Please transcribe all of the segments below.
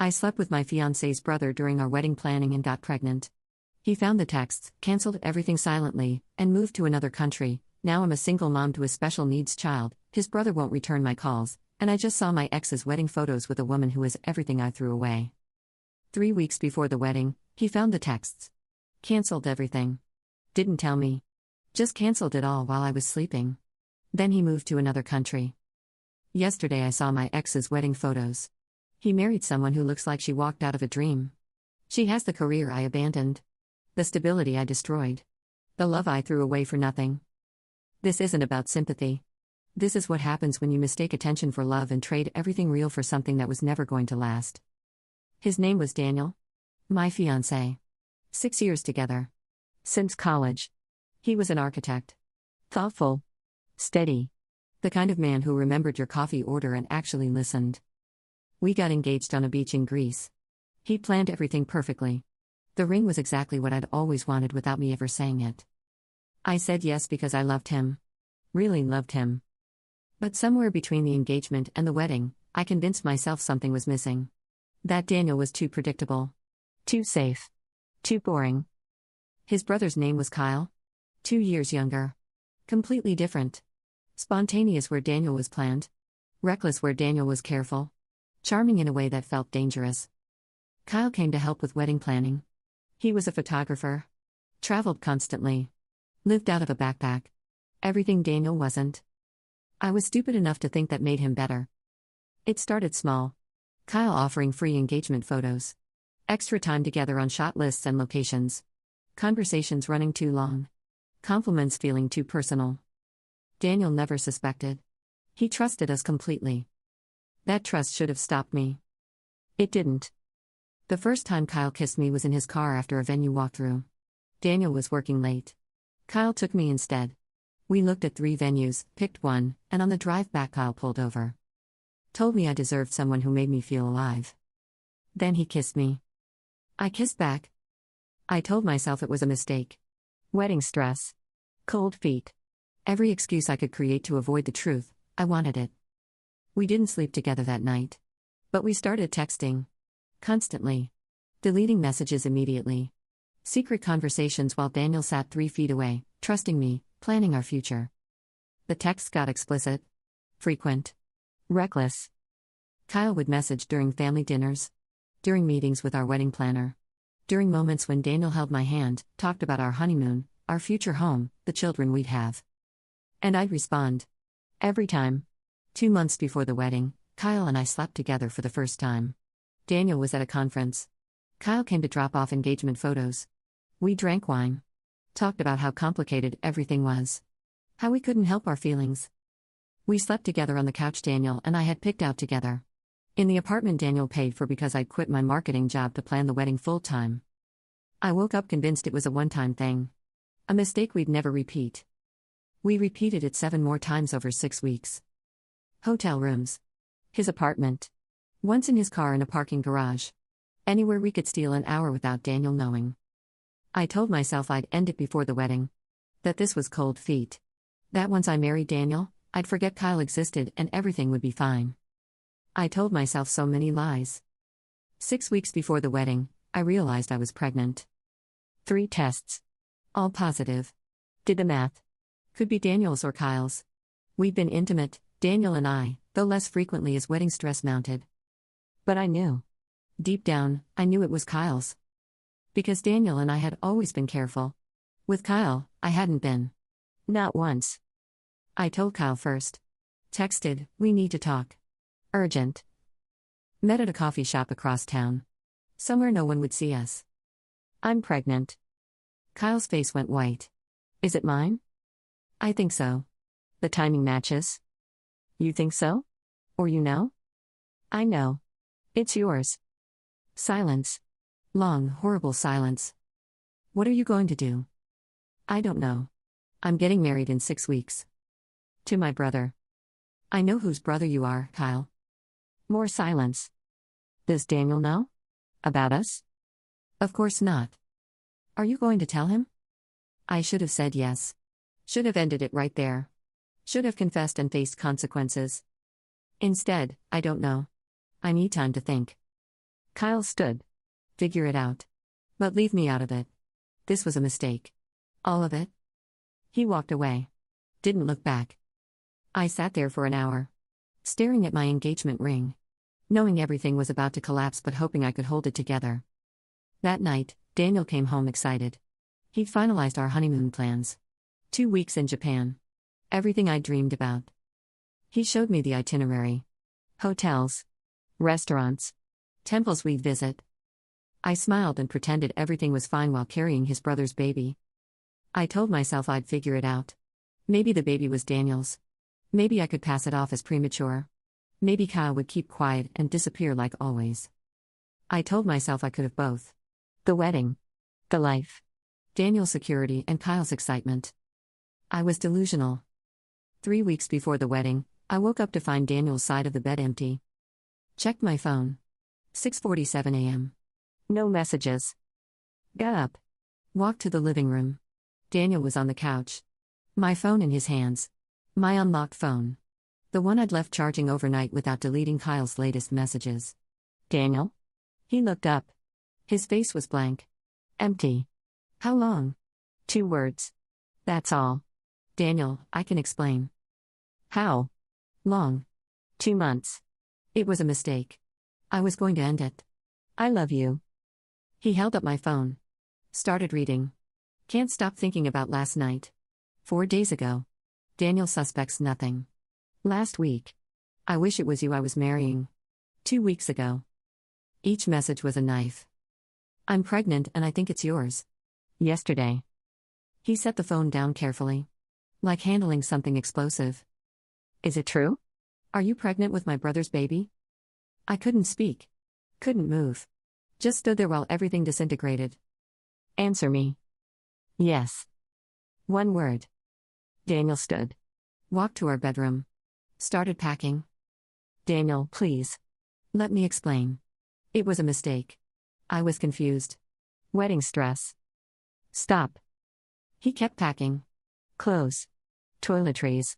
I slept with my fiancé's brother during our wedding planning and got pregnant. He found the texts, canceled everything silently, and moved to another country. Now I'm a single mom to a special needs child. His brother won't return my calls, and I just saw my ex's wedding photos with a woman who is everything I threw away. 3 weeks before the wedding, he found the texts. Canceled everything. Didn't tell me. Just canceled it all while I was sleeping. Then he moved to another country. Yesterday I saw my ex's wedding photos. He married someone who looks like she walked out of a dream. She has the career I abandoned. The stability I destroyed. The love I threw away for nothing. This isn't about sympathy. This is what happens when you mistake attention for love and trade everything real for something that was never going to last. His name was Daniel. My fiancé. 6 years together. Since college. He was an architect. Thoughtful. Steady. The kind of man who remembered your coffee order and actually listened. We got engaged on a beach in Greece. He planned everything perfectly. The ring was exactly what I'd always wanted without me ever saying it. I said yes because I loved him. Really loved him. But somewhere between the engagement and the wedding, I convinced myself something was missing. That Daniel was too predictable. Too safe. Too boring. His brother's name was Kyle. 2 years younger. Completely different. Spontaneous where Daniel was planned. Reckless where Daniel was careful. Charming in a way that felt dangerous. Kyle came to help with wedding planning. He was a photographer. Traveled constantly. Lived out of a backpack. Everything Daniel wasn't. I was stupid enough to think that made him better. It started small. Kyle offering free engagement photos. Extra time together on shot lists and locations. Conversations running too long. Compliments feeling too personal. Daniel never suspected. He trusted us completely. That trust should have stopped me. It didn't. The first time Kyle kissed me was in his car after a venue walkthrough. Daniel was working late. Kyle took me instead. We looked at 3 venues, picked one, and on the drive back Kyle pulled over. Told me I deserved someone who made me feel alive. Then he kissed me. I kissed back. I told myself it was a mistake. Wedding stress. Cold feet. Every excuse I could create to avoid the truth, I wanted it. We didn't sleep together that night. But we started texting. Constantly. Deleting messages immediately. Secret conversations while Daniel sat 3 feet away, trusting me, planning our future. The texts got explicit. Frequent. Reckless. Kyle would message during family dinners. During meetings with our wedding planner. During moments when Daniel held my hand, talked about our honeymoon, our future home, the children we'd have. And I'd respond. Every time. 2 months before the wedding, Kyle and I slept together for the first time. Daniel was at a conference. Kyle came to drop off engagement photos. We drank wine. Talked about how complicated everything was. How we couldn't help our feelings. We slept together on the couch Daniel and I had picked out together. In the apartment Daniel paid for because I'd quit my marketing job to plan the wedding full-time. I woke up convinced it was a one-time thing. A mistake we'd never repeat. We repeated it 7 more times over 6 weeks. Hotel rooms. His apartment. Once in his car in a parking garage. Anywhere we could steal an hour without Daniel knowing. I told myself I'd end it before the wedding. That this was cold feet. That once I married Daniel, I'd forget Kyle existed and everything would be fine. I told myself so many lies. 6 weeks before the wedding, I realized I was pregnant. 3 tests. All positive. Did the math. Could be Daniel's or Kyle's. We'd been intimate, Daniel and I, though less frequently as wedding stress mounted. But I knew. Deep down, I knew it was Kyle's. Because Daniel and I had always been careful. With Kyle, I hadn't been. Not once. I told Kyle first. Texted, we need to talk. Urgent. Met at a coffee shop across town. Somewhere no one would see us. I'm pregnant. Kyle's face went white. Is it mine? I think so. The timing matches. You think so? Or you know? I know. It's yours. Silence. Long, horrible silence. What are you going to do? I don't know. I'm getting married in 6 weeks. To my brother. I know whose brother you are, Kyle. More silence. Does Daniel know? About us? Of course not. Are you going to tell him? I should have said yes. Should have ended it right there. Should have confessed and faced consequences. Instead, I don't know. I need time to think. Kyle stood. Figure it out. But leave me out of it. This was a mistake. All of it? He walked away. Didn't look back. I sat there for an hour, staring at my engagement ring, knowing everything was about to collapse but hoping I could hold it together. That night, Daniel came home excited. He'd finalized our honeymoon plans. 2 weeks in Japan. Everything I dreamed about. He showed me the itinerary. Hotels. Restaurants. Temples we'd visit. I smiled and pretended everything was fine while carrying his brother's baby. I told myself I'd figure it out. Maybe the baby was Daniel's. Maybe I could pass it off as premature. Maybe Kyle would keep quiet and disappear like always. I told myself I could have both. The wedding. The life. Daniel's security and Kyle's excitement. I was delusional. 3 weeks before the wedding, I woke up to find Daniel's side of the bed empty. Checked my phone. 6:47 a.m. No messages. Got up. Walked to the living room. Daniel was on the couch. My phone in his hands. My unlocked phone. The one I'd left charging overnight without deleting Kyle's latest messages. Daniel? He looked up. His face was blank. Empty. How long? 2 words. That's all. Daniel, I can explain. How? Long. 2 months. It was a mistake. I was going to end it. I love you. He held up my phone. Started reading. Can't stop thinking about last night. 4 days ago. Daniel suspects nothing. Last week. I wish it was you I was marrying. 2 weeks ago. Each message was a knife. I'm pregnant and I think it's yours. Yesterday. He set the phone down carefully. Like handling something explosive. Is it true? Are you pregnant with my brother's baby? I couldn't speak. Couldn't move. Just stood there while everything disintegrated. Answer me. Yes. 1 word. Daniel stood. Walked to our bedroom. Started packing. Daniel, please. Let me explain. It was a mistake. I was confused. Wedding stress. Stop. He kept packing. Clothes. Toiletries.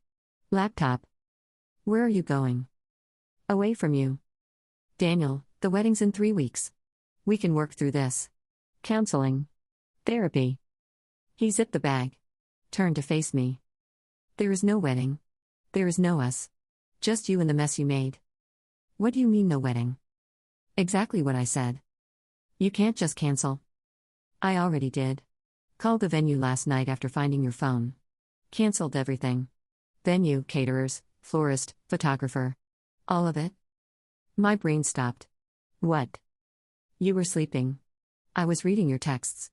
Laptop. Where are you going? Away from you. Daniel, the wedding's in 3 weeks. We can work through this. Counseling. Therapy. He zipped the bag. Turned to face me. There is no wedding. There is no us. Just you and the mess you made. What do you mean no wedding? Exactly what I said. You can't just cancel. I already did. Called the venue last night after finding your phone. Cancelled everything. Venue, caterers, florist, photographer. All of it. My brain stopped. What? You were sleeping. I was reading your texts.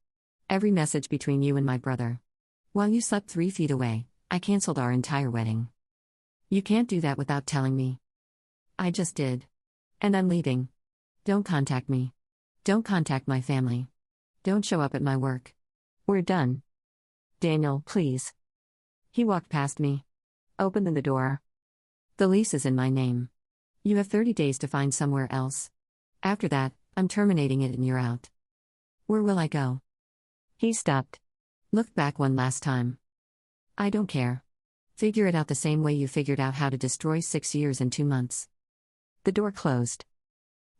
Every message between you and my brother. While you slept 3 feet away, I cancelled our entire wedding. You can't do that without telling me. I just did. And I'm leaving. Don't contact me. Don't contact my family. Don't show up at my work. We're done. Daniel, please. He walked past me. Opened the door. The lease is in my name. You have 30 days to find somewhere else. After that, I'm terminating it and you're out. Where will I go? He stopped. Looked back one last time. I don't care. Figure it out the same way you figured out how to destroy 6 years in 2 months. The door closed.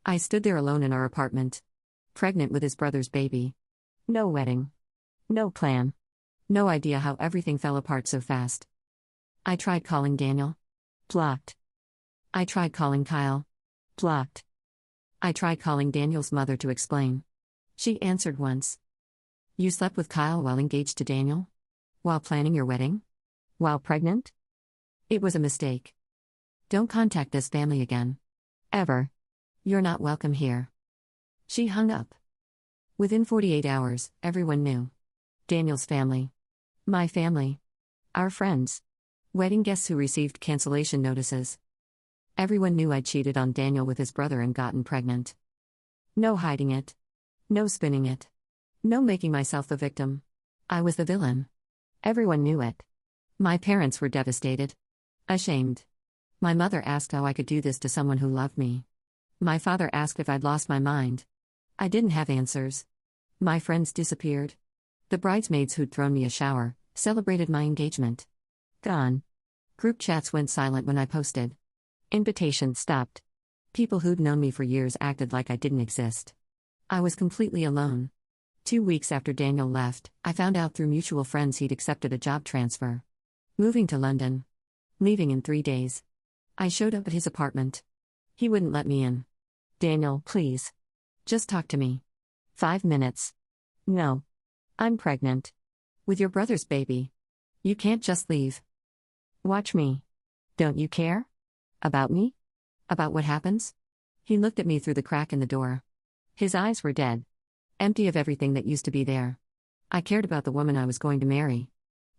I stood there alone in our apartment. Pregnant with his brother's baby. No wedding. No plan. No idea how everything fell apart so fast. I tried calling Daniel. Blocked. I tried calling Kyle. Blocked. I tried calling Daniel's mother to explain. She answered once. You slept with Kyle while engaged to Daniel? While planning your wedding? While pregnant? It was a mistake. Don't contact this family again. Ever. You're not welcome here. She hung up. Within 48 hours, everyone knew. Daniel's family. My family. Our friends. Wedding guests who received cancellation notices. Everyone knew I'd cheated on Daniel with his brother and gotten pregnant. No hiding it. No spinning it. No making myself the victim. I was the villain. Everyone knew it. My parents were devastated. Ashamed. My mother asked how I could do this to someone who loved me. My father asked if I'd lost my mind. I didn't have answers. My friends disappeared. The bridesmaids who'd thrown me a shower celebrated my engagement. Gone. Group chats went silent when I posted. Invitations stopped. People who'd known me for years acted like I didn't exist. I was completely alone. 2 weeks after Daniel left, I found out through mutual friends he'd accepted a job transfer. Moving to London. Leaving in 3 days. I showed up at his apartment. He wouldn't let me in. Daniel, please. Just talk to me. 5 minutes. No. I'm pregnant. With your brother's baby. You can't just leave. Watch me. Don't you care? About me? About what happens? He looked at me through the crack in the door. His eyes were dead. Empty of everything that used to be there. I cared about the woman I was going to marry.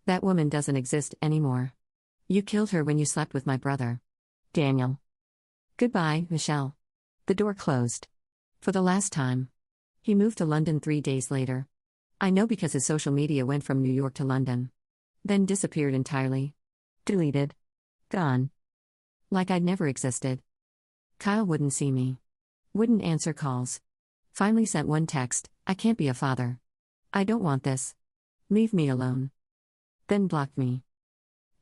That woman doesn't exist anymore. You killed her when you slept with my brother. Daniel. Goodbye, Michelle. The door closed. For the last time. He moved to London 3 days later. I know because his social media went from New York to London. Then disappeared entirely. Deleted. Gone. Like I'd never existed. Kyle wouldn't see me. Wouldn't answer calls. Finally sent one text, I can't be a father. I don't want this. Leave me alone. Then blocked me.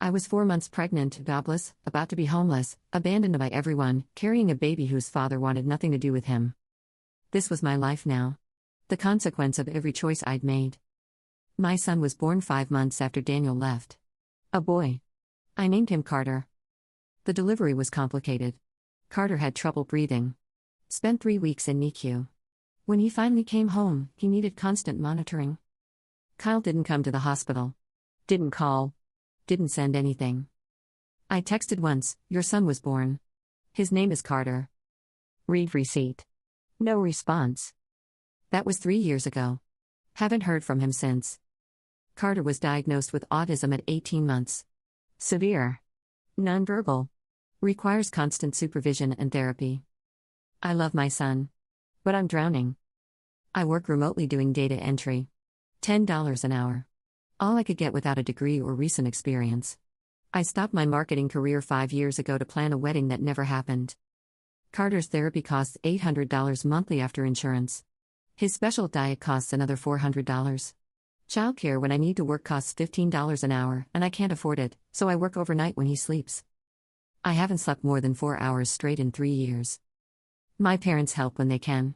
I was 4 months pregnant, jobless, about to be homeless, abandoned by everyone, carrying a baby whose father wanted nothing to do with him. This was my life now. The consequence of every choice I'd made. My son was born 5 months after Daniel left. A boy. I named him Carter. The delivery was complicated. Carter had trouble breathing. Spent 3 weeks in NICU. When he finally came home, he needed constant monitoring. Kyle didn't come to the hospital. Didn't call. Didn't send anything. I texted once, your son was born. His name is Carter. Read receipt. No response. That was 3 years ago. Haven't heard from him since. Carter was diagnosed with autism at 18 months. Severe. Nonverbal. Requires constant supervision and therapy. I love my son. But I'm drowning. I work remotely doing data entry. $10 an hour. All I could get without a degree or recent experience. I stopped my marketing career 5 years ago to plan a wedding that never happened. Carter's therapy costs $800 monthly after insurance. His special diet costs another $400. Childcare when I need to work costs $15 an hour, and I can't afford it, so I work overnight when he sleeps. I haven't slept more than 4 hours straight in 3 years. My parents help when they can.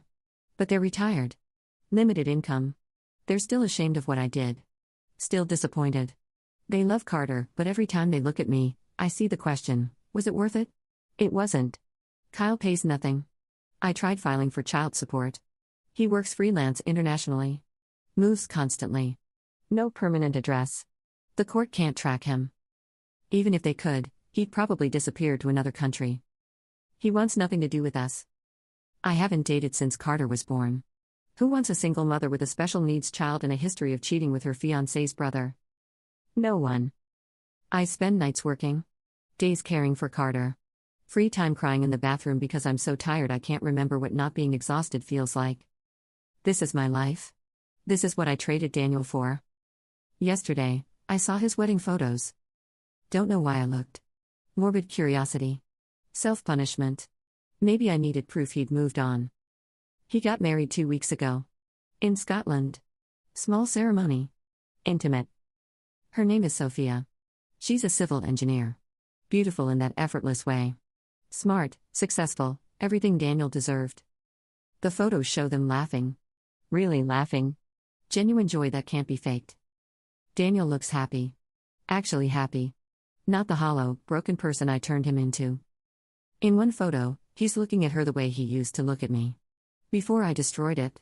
But they're retired. Limited income. They're still ashamed of what I did. Still disappointed. They love Carter, but every time they look at me, I see the question, was it worth it? It wasn't. Kyle pays nothing. I tried filing for child support. He works freelance internationally. Moves constantly. No permanent address. The court can't track him. Even if they could, he'd probably disappear to another country. He wants nothing to do with us. I haven't dated since Carter was born. Who wants a single mother with a special needs child and a history of cheating with her fiancé's brother? No one. I spend nights working. Days caring for Carter. Free time crying in the bathroom because I'm so tired I can't remember what not being exhausted feels like. This is my life. This is what I traded Daniel for. Yesterday, I saw his wedding photos. Don't know why I looked. Morbid curiosity. Self-punishment. Maybe I needed proof he'd moved on. He got married 2 weeks ago. In Scotland. Small ceremony. Intimate. Her name is Sophia. She's a civil engineer. Beautiful in that effortless way. Smart, successful, everything Daniel deserved. The photos show them laughing. Really laughing. Genuine joy that can't be faked. Daniel looks happy. Actually happy. Not the hollow, broken person I turned him into. In one photo, he's looking at her the way he used to look at me. Before I destroyed it.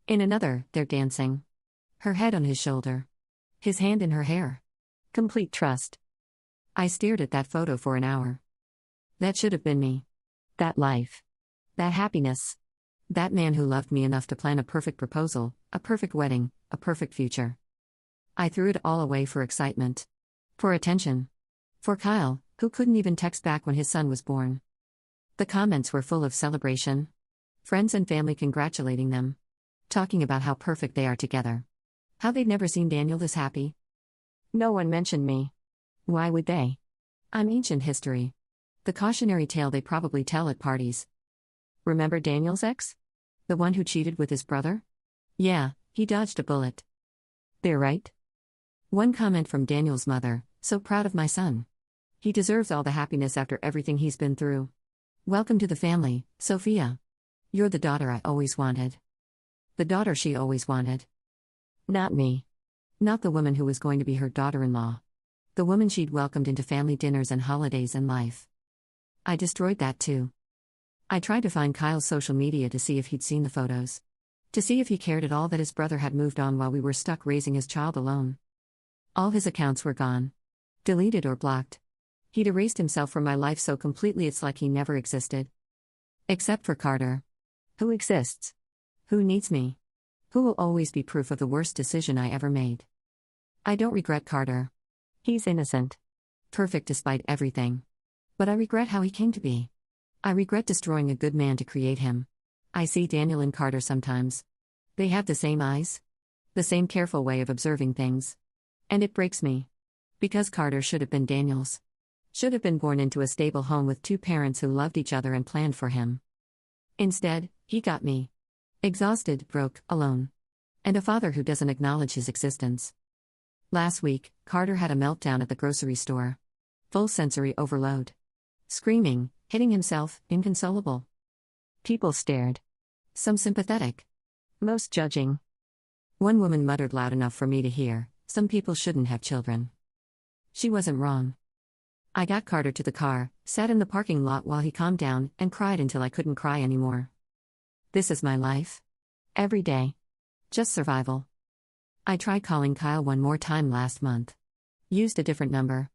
In another, they're dancing. Her head on his shoulder. His hand in her hair. Complete trust. I stared at that photo for an hour. That should have been me. That life. That happiness. That man who loved me enough to plan a perfect proposal, a perfect wedding, a perfect future. I threw it all away for excitement. For attention. For Kyle, who couldn't even text back when his son was born. The comments were full of celebration. Friends and family congratulating them. Talking about how perfect they are together. How they'd never seen Daniel this happy. No one mentioned me. Why would they? I'm ancient history. The cautionary tale they probably tell at parties. Remember Daniel's ex? The one who cheated with his brother? Yeah, he dodged a bullet. They're right. One comment from Daniel's mother, so proud of my son. He deserves all the happiness after everything he's been through. Welcome to the family, Sophia. You're the daughter I always wanted. The daughter she always wanted. Not me. Not the woman who was going to be her daughter-in-law. The woman she'd welcomed into family dinners and holidays and life. I destroyed that too. I tried to find Kyle's social media to see if he'd seen the photos. To see if he cared at all that his brother had moved on while we were stuck raising his child alone. All his accounts were gone. Deleted or blocked. He'd erased himself from my life so completely it's like he never existed. Except for Carter. Who exists? Who needs me? Who will always be proof of the worst decision I ever made. I don't regret Carter. He's innocent. Perfect despite everything. But I regret how he came to be. I regret destroying a good man to create him. I see Daniel and Carter sometimes. They have the same eyes. The same careful way of observing things. And it breaks me. Because Carter should have been Daniel's. Should have been born into a stable home with two parents who loved each other and planned for him. Instead, he got me. Exhausted, broke, alone. And a father who doesn't acknowledge his existence. Last week, Carter had a meltdown at the grocery store. Full sensory overload. Screaming, hitting himself, inconsolable. People stared. Some sympathetic. Most judging. One woman muttered loud enough for me to hear, "Some people shouldn't have children." She wasn't wrong. I got Carter to the car, sat in the parking lot while he calmed down, and cried until I couldn't cry anymore. This is my life. Every day. Just survival. I tried calling Kyle one more time last month. Used a different number.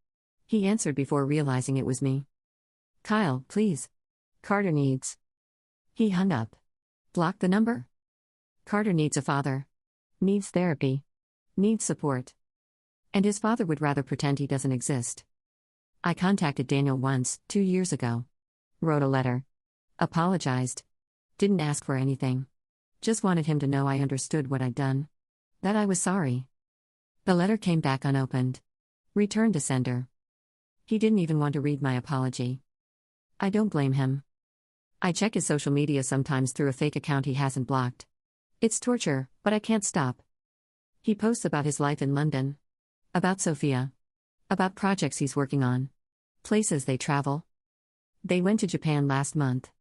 He answered before realizing it was me. "Kyle, please. Carter needs." He hung up. Blocked the number? Carter needs a father. Needs therapy. Needs support. And his father would rather pretend he doesn't exist. I contacted Daniel once, 2 years ago. Wrote a letter. Apologized. Didn't ask for anything. Just wanted him to know I understood what I'd done. That I was sorry. The letter came back unopened. Returned to sender. He didn't even want to read my apology. I don't blame him. I check his social media sometimes through a fake account he hasn't blocked. It's torture, but I can't stop. He posts about his life in London. About Sophia. About projects he's working on. Places they travel. They went to Japan last month.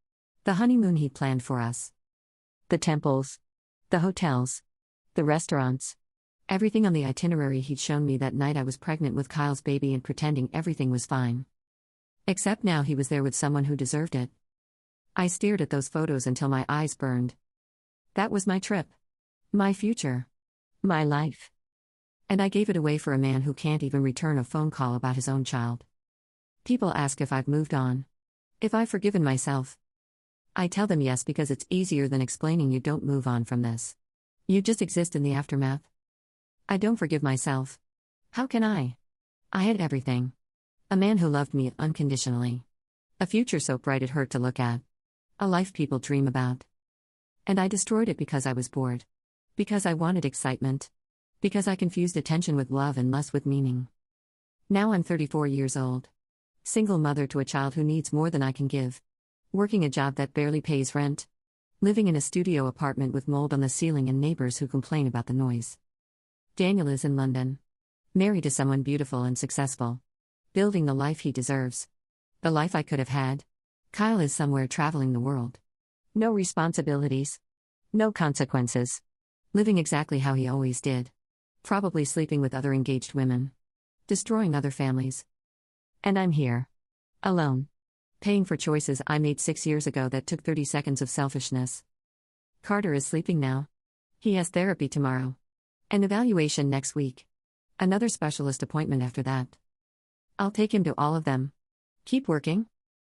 The honeymoon he planned for us. The temples. The hotels. The restaurants. Everything on the itinerary he'd shown me that night I was pregnant with Kyle's baby and pretending everything was fine. Except now he was there with someone who deserved it. I stared at those photos until my eyes burned. That was my trip. My future. My life. And I gave it away for a man who can't even return a phone call about his own child. People ask if I've moved on. If I've forgiven myself. I tell them yes because it's easier than explaining you don't move on from this. You just exist in the aftermath. I don't forgive myself. How can I? I had everything. A man who loved me unconditionally. A future so bright it hurt to look at. A life people dream about. And I destroyed it because I was bored. Because I wanted excitement. Because I confused attention with love and lust with meaning. Now I'm 34 years old. Single mother to a child who needs more than I can give. Working a job that barely pays rent. Living in a studio apartment with mold on the ceiling and neighbors who complain about the noise. Daniel is in London. Married to someone beautiful and successful. Building the life he deserves. The life I could have had. Kyle is somewhere traveling the world. No responsibilities. No consequences. Living exactly how he always did. Probably sleeping with other engaged women. Destroying other families. And I'm here. Alone. Paying for choices I made 6 years ago that took 30 seconds of selfishness. Carter is sleeping now. He has therapy tomorrow. An evaluation next week. Another specialist appointment after that. I'll take him to all of them. Keep working.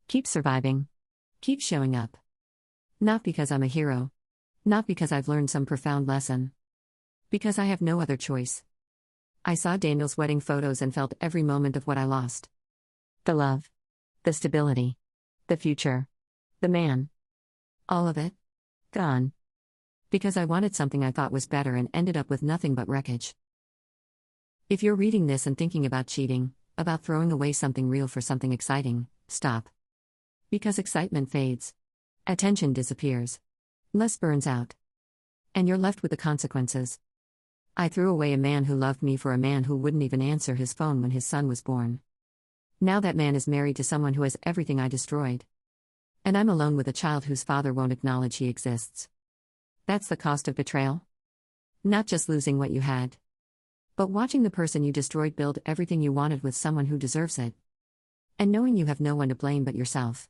Keep surviving. Keep showing up. Not because I'm a hero. Not because I've learned some profound lesson. Because I have no other choice. I saw Daniel's wedding photos and felt every moment of what I lost. The love. The stability. The future. The man. All of it. Gone. Because I wanted something I thought was better and ended up with nothing but wreckage. If you're reading this and thinking about cheating, about throwing away something real for something exciting, stop. Because excitement fades. Attention disappears. Less burns out. And you're left with the consequences. I threw away a man who loved me for a man who wouldn't even answer his phone when his son was born. Now that man is married to someone who has everything I destroyed. And I'm alone with a child whose father won't acknowledge he exists. That's the cost of betrayal. Not just losing what you had, but watching the person you destroyed build everything you wanted with someone who deserves it. And knowing you have no one to blame but yourself.